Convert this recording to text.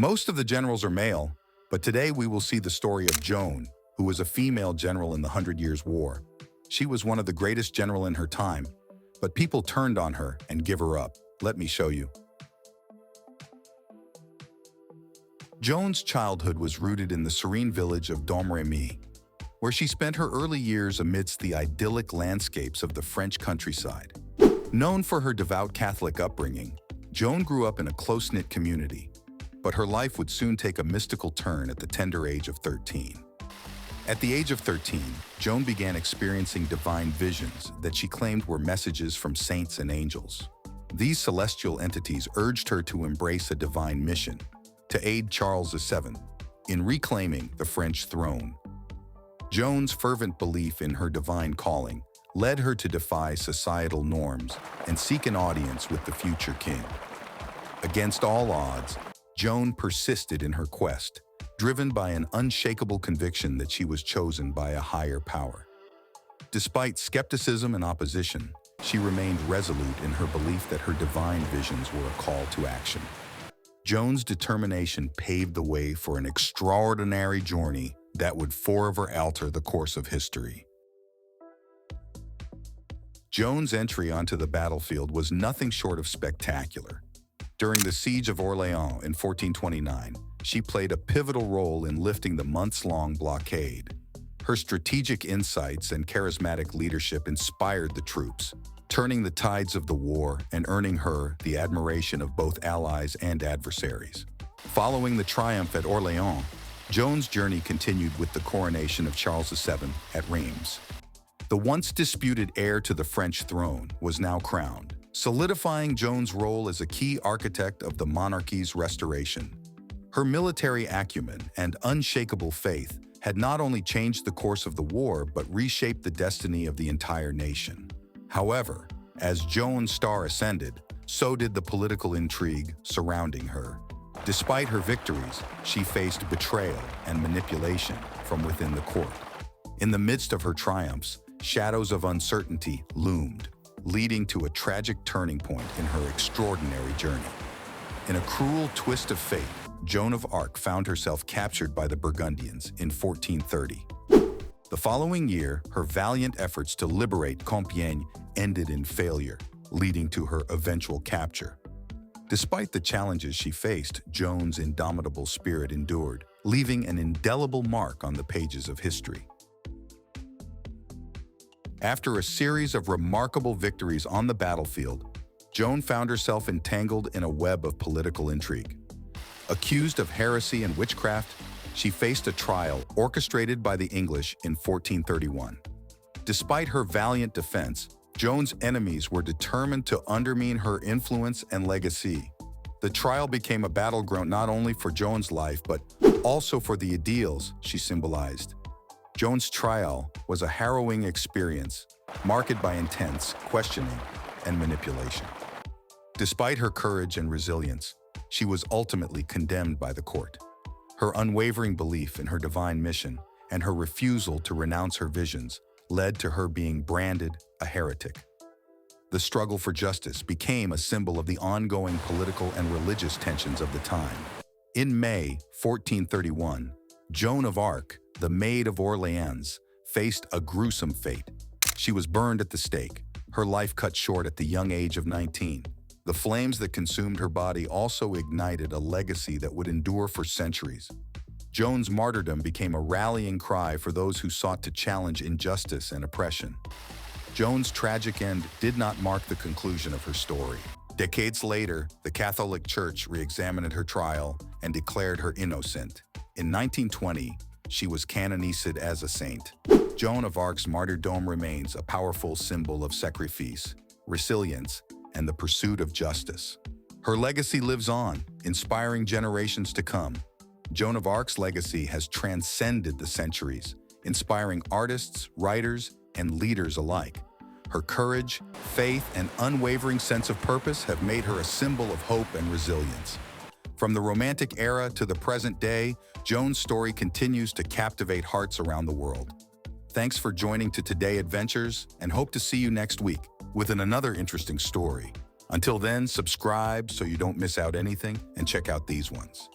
Most of the generals are male, but today we will see the story of Joan, who was a female general in the Hundred Years' War. She was one of the greatest generals in her time, but people turned on her and gave her up. Let me show you. Joan's childhood was rooted in the serene village of Domremy, where she spent her early years amidst the idyllic landscapes of the French countryside. Known for her devout Catholic upbringing, Joan grew up in a close-knit community, but her life would soon take a mystical turn at the tender age of 13. At the age of 13, Joan began experiencing divine visions that she claimed were messages from saints and angels. These celestial entities urged her to embrace a divine mission, to aid Charles VII in reclaiming the French throne. Joan's fervent belief in her divine calling led her to defy societal norms and seek an audience with the future king. Against all odds, Joan persisted in her quest, driven by an unshakable conviction that she was chosen by a higher power. Despite skepticism and opposition, she remained resolute in her belief that her divine visions were a call to action. Joan's determination paved the way for an extraordinary journey that would forever alter the course of history. Joan's entry onto the battlefield was nothing short of spectacular. During the Siege of Orléans in 1429, she played a pivotal role in lifting the months-long blockade. Her strategic insights and charismatic leadership inspired the troops, turning the tides of the war and earning her the admiration of both allies and adversaries. Following the triumph at Orléans, Joan's journey continued with the coronation of Charles VII at Reims. The once disputed heir to the French throne was now crowned, solidifying Joan's role as a key architect of the monarchy's restoration. Her military acumen and unshakable faith had not only changed the course of the war but reshaped the destiny of the entire nation. However, as Joan's star ascended, so did the political intrigue surrounding her. Despite her victories, she faced betrayal and manipulation from within the court. In the midst of her triumphs, shadows of uncertainty loomed, leading to a tragic turning point in her extraordinary journey. In a cruel twist of fate, Joan of Arc found herself captured by the Burgundians in 1430. The following year, her valiant efforts to liberate Compiègne ended in failure, leading to her eventual capture. Despite the challenges she faced, Joan's indomitable spirit endured, leaving an indelible mark on the pages of history. After a series of remarkable victories on the battlefield, Joan found herself entangled in a web of political intrigue. Accused of heresy and witchcraft, she faced a trial orchestrated by the English in 1431. Despite her valiant defense, Joan's enemies were determined to undermine her influence and legacy. The trial became a battleground not only for Joan's life, but also for the ideals she symbolized. Joan's trial was a harrowing experience, marked by intense questioning and manipulation. Despite her courage and resilience, she was ultimately condemned by the court. Her unwavering belief in her divine mission and her refusal to renounce her visions led to her being branded a heretic. The struggle for justice became a symbol of the ongoing political and religious tensions of the time. In May 1431, Joan of Arc, the Maid of Orleans, faced a gruesome fate. She was burned at the stake, her life cut short at the young age of 19. The flames that consumed her body also ignited a legacy that would endure for centuries. Joan's martyrdom became a rallying cry for those who sought to challenge injustice and oppression. Joan's tragic end did not mark the conclusion of her story. Decades later, the Catholic Church re-examined her trial and declared her innocent. In 1920, she was canonized as a saint. Joan of Arc's martyrdom remains a powerful symbol of sacrifice, resilience, and the pursuit of justice. Her legacy lives on, inspiring generations to come. Joan of Arc's legacy has transcended the centuries, inspiring artists, writers, and leaders alike. Her courage, faith, and unwavering sense of purpose have made her a symbol of hope and resilience. From the Romantic era to the present day, Joan's story continues to captivate hearts around the world. Thanks for joining to Today Adventures, and hope to see you next week with another interesting story. Until then, subscribe so you don't miss out anything, and check out these ones.